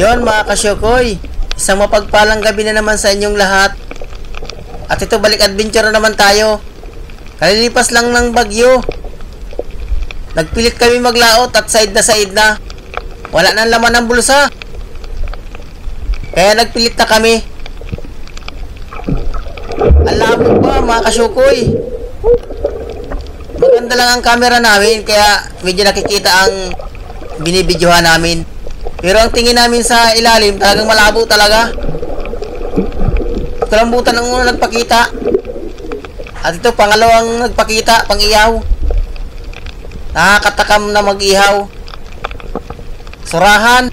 Yon mga kasyokoy, isang mapagpalang gabi na naman sa inyong lahat. At ito, balik adventure na naman tayo. Kalilipas lang ng bagyo. Nagpilit kami maglaot at side na. Wala nang laman ng bulsa. Kaya nagpilit na kami. Ang labo pa mga kasyokoy. Maganda lang ang camera namin, kaya medyo nakikita ang binibidyohan namin. Pero ang tingin namin sa ilalim, talagang malabo talaga. Kalambutan ang una nagpakita. At ito, pangalawang nagpakita, pang-iyaw. Nakakatakam na mag-ihaw. Surahan.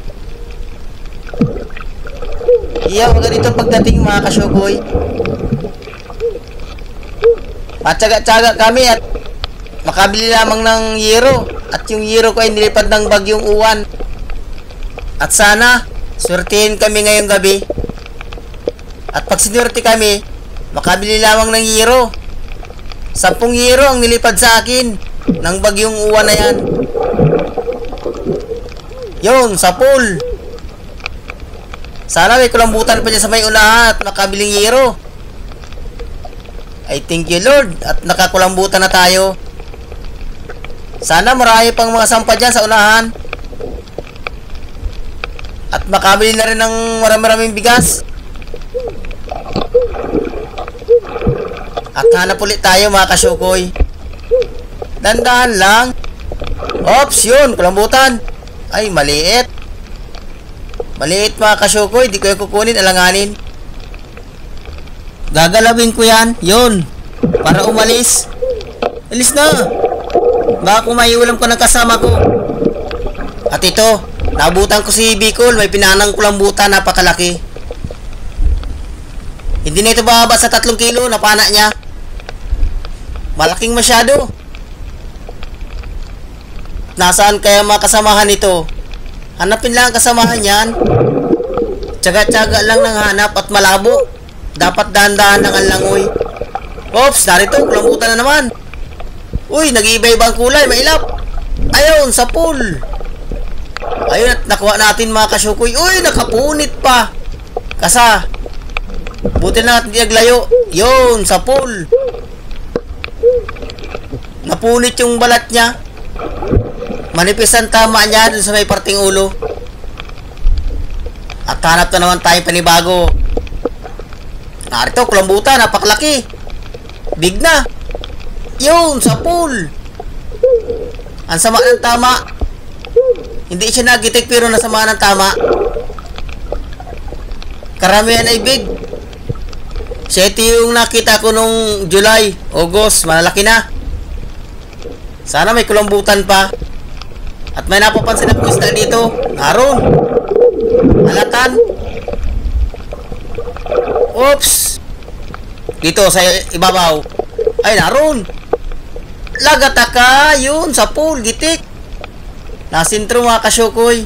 Iyaw, ganito pagdating mga kasyokoy. Matyaga-tyaga kami at makabili lamang ng yero. At yung yero ko ay nilipad ng bagyong uwan. At sana, swertihin kami ngayong gabi. At pag sinwerte kami, makabili lamang ng yero. 10 yero ang nilipad sa akin ng bagyong uwan na yan. Yun, sa pool. Sana may kulambutan pa dyan sa may unahan at makabiling yero. I thank you Lord at nakakulambutan na tayo. Sana marami pang mga sampa dyan sa unahan. At makabili na rin ng maraming bigas. At hanap ulit tayo mga kasyokoy. Dandahan lang. Ops, yun, kulambutan. Ay, maliit. Maliit mga kasyokoy, di ko yung kukunin, alanganin. Gagalawin ko yan, yun. Para umalis. Alis na. Baka kumaiulam ko ng kasama ko. At ito, nabutan ko si Bicol, may pinanang kulambutan, napakalaki. Hindi na ito bababa sa 3 kilo, napana niya. Malaking masyado. Nasaan kaya mga kasamahan nito? Hanapin lang ang kasamahan yan. Tsaga-tsaga lang ng hanap at malabo. Dapat dahan-dahan ng langoy. Oops, narito, kulambutan na naman. Uy, nag-iiba-iba ang kulay, mailap. Ayun, sa pool. Ayun, at nakuha natin mga kasyokoy. Uy, nakapunit pa. Kasa. Buti na natin naglayo. Yun, sa pool. Napunit yung balat niya. Manipis ang tama niya dun sa may parting ulo. At hanap na naman tayo panibago. Narito, kulambutan, napakalaki. Big na. Yun, sa pool. Ang sama ng tama. Hindi siya nagitik pero nasama ng tama. Karamihan ay big. 7 yung nakita ko nung July, August, malalaki na. Sana may kulambutan pa. At may napapansin akong isda dito. Naroon. Alatan. Oops. Dito sa ibabaw. Ay, naroon. Lagataka. Yun, sa pool, gitik. Nasintro mga kasyokoy.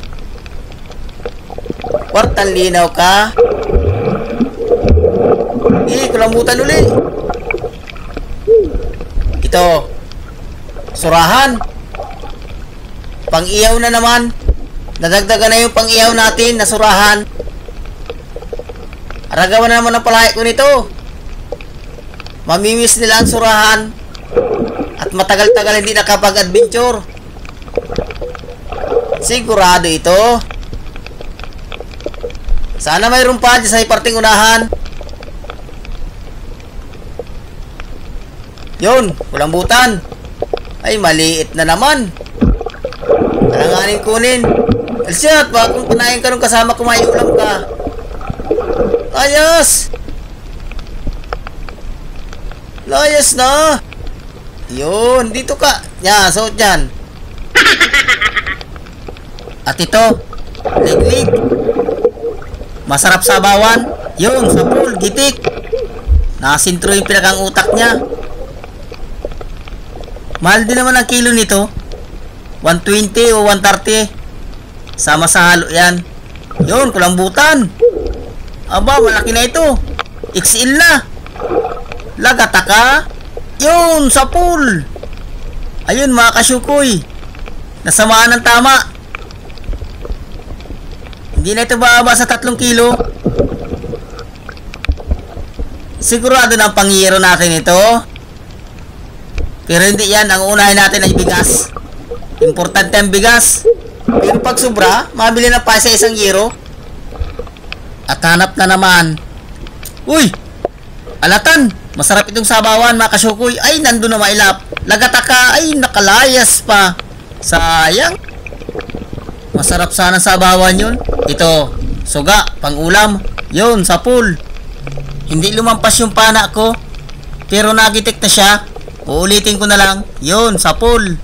Kwartang linaw ka. Kulambutan uli. Ito. Surahan. Pang-iyaw na naman. Nadagdagan na yung pang-iyaw natin na surahan. Aragawan na naman ang palahik ko nito. Mamimiss nila ang surahan. At matagal-tagal hindi nakapag-adventure. Sigurado ito. Sana mayroon pa dyan sa parting unahan. Yun, kulambutan. Ay, maliit na naman. Alanganin kunin. Alsyat, baka kung panayin ka nung kasama kumayulam ka. Layas! Layas na! Yun, dito ka. Yan, suot dyan. At ito, liglig. Masarap sa bawan. Yun, sa pool, gitik. Nakasintro yung pinakang utak niya. Mahal din naman ang kilo nito. 120 o 130. Sama sa halo yan. Yun, kulambutan. Aba, malaki na ito. XL na. Lagataka. Yun, sa pool. Ayun mga kasyokoy. Nasamaan ng tama. Hindi na ito bababa sa 3 kilo. Sigurado na ang panghihiro natin ito. Pero hindi yan. Ang unahin natin ay bigas. Importante ang bigas. Pero pag sobra, mabili na pa sa 1 euro. At hanap na naman. Uy! Alatan! Masarap itong sabawan, mga kasyukoy. Ay, nandun na mailap. Lagataka, ay, nakalayas pa. Sayang. Masarap sana sabawan yun. Ito, suga, pang-ulam. Yun, sa pool. Hindi lumampas yung pana ko. Pero nagitik na siya. Uulitin ko na lang. Yun, sa pool.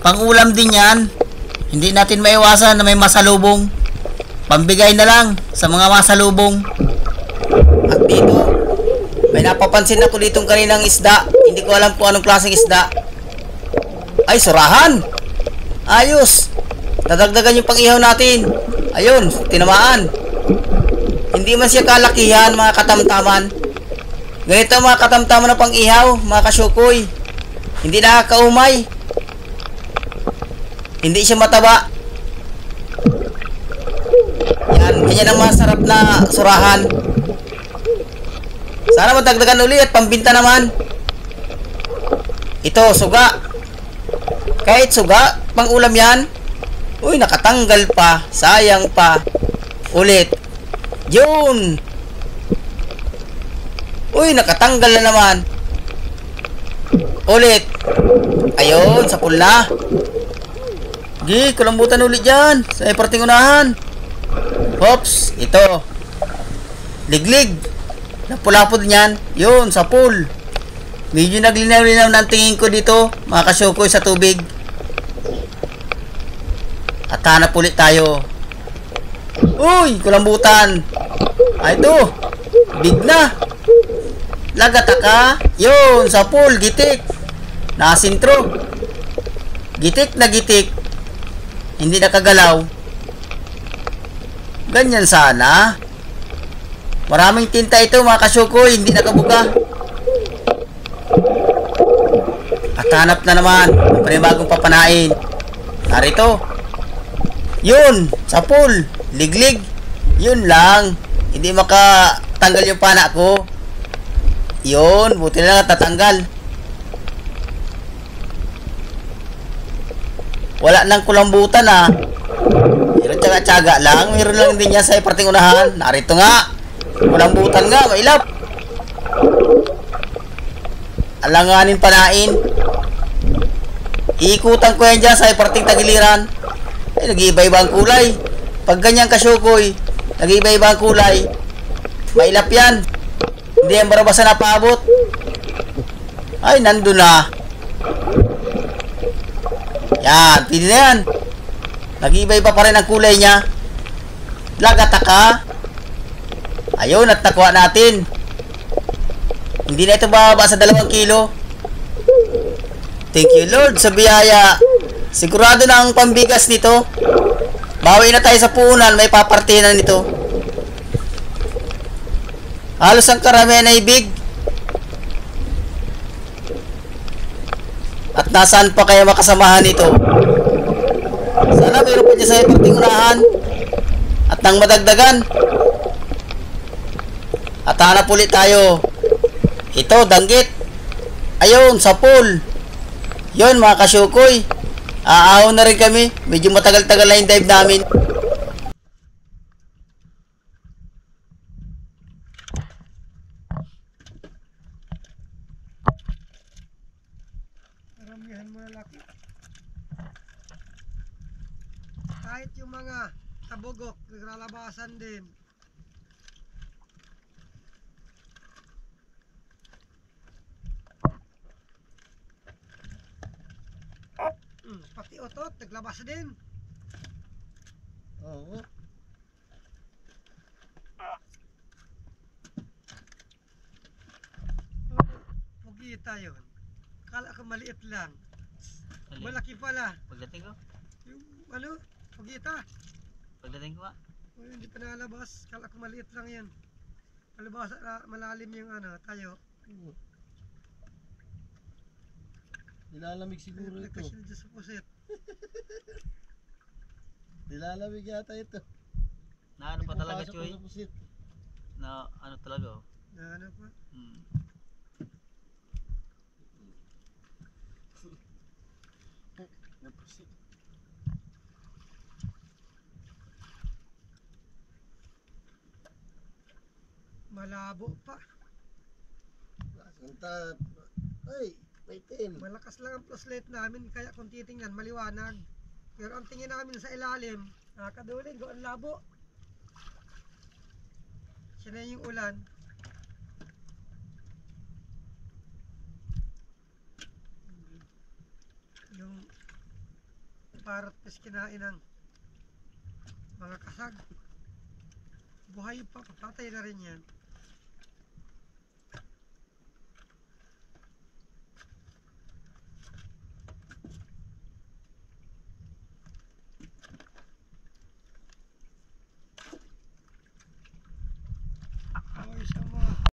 Pang-ulam din yan. Hindi natin maiwasan na may masalubong. Pambigay na lang sa mga masalubong. At dito, may napapansin ako ditong kaninang isda. Hindi ko alam kung anong klaseng isda. Ay, surahan! Ayos! Dadagdagan yung pang-ihaw natin. Ayun, tinamaan. Hindi man siya kalakihan, mga katamtaman. Ganito mga katamtaman na pang-ihaw, mga kasyukoy. Hindi nakakaumay. Hindi siya mataba. Yan, ganyan ang masarap na surahan. Sana madagdagan ulit at pambinta naman. Ito, suga. Kahit suga, pang ulam yan. Uy, nakatanggal pa. Sayang pa. Ulit. Yun. Uy, nakatanggal na naman. Ulit. Ayun, sa pula. Gi, kulambutan ulit dyan. Sa parting unahan. Hops, ito. Liglig. Napulapod niyan. Yun, sa pool. Medyo naglinaw-linaw ng tingin ko dito, mga kasyukoy, sa tubig. At hanap ulit tayo. Uy, kulambutan. Ay, ito. Big na. Lagataka. Yun, sa pool, gitik. Nasintro. Gitik na gitik. Hindi nakagalaw. Ganyan sana. Maraming tinta ito, mga kasyukoy. Hindi nakabuka. At hanap na naman ang panibagong papanain. Narito. Yun, sa pool. Liglig. Yun lang. Hindi makatanggal yung pana ko. Yun, buti na lang tatanggal. Wala nang kulambutan ah. Pero tsaga-tsaga lang. Meron lang din niya sa parting unahan. Narito nga. Kulambutan nga, mailap. Alanganin panain. Iikutan ko yan dyan sa parting tagiliran. Ay, nag-iiba-iba ang kulay. Pag ganyan kasyukoy, nag-iiba-iba ang kulay. Mailap yan. Hindi yan barabasa na paabot. Ay, nandun na. Yan, pwede na yan. Nag-iiba-iba pa rin ang kulay niya. Lagataka. Ayun, at nakuha natin. Hindi na ito bababa sa 2 kilo. Thank you Lord sa biyaya. Sigurado na ang pambigas nito. Bawi na tayo sa puhunan. May papartinan nito. Halos ang karamihan ay big. At nasaan pa kaya makasamahan nito? Sana mayroon pa niya sa parting unahan. At nang madagdagan. At hanap ulit tayo. Ito, danggit. Ayun, sa pool. Yun, mga kasyukoy. Aahon na rin kami. Medyo matagal-tagal na yung dive namin. Maramihan mo na laki. Kahit yung mga tabugok, naglalabasan din. Pati otot, naglabas din. Oo. Pugita yun. Kala ko maliit lang. Maliit? Malaki pala. Pagdating ko? Yung ano, pugita. Pagdating ko ba? Hindi pa nalabas. Kala ko maliit lang yan. Malabas, malalim yung ano, tayo. Nilalamig siguro ito. Nagkasilid sa pusit. Nilalamig yata ito. Na ano pa talaga, Pupasok Choy? ko sa pusit. Na ano talaga, oh. Na ano pa? Hmm. Na pusit. Malabo pa. Santa. Ay, may itim. Malakas lang ang flashlight namin kaya kung titingnan maliwanag. Pero ang tingin namin sa ilalim, nakakaduling, doon labo. Siya na yung ulan. Yung parrot fish kinain ng mga kasag. Buhay pa, papatay na rin yan.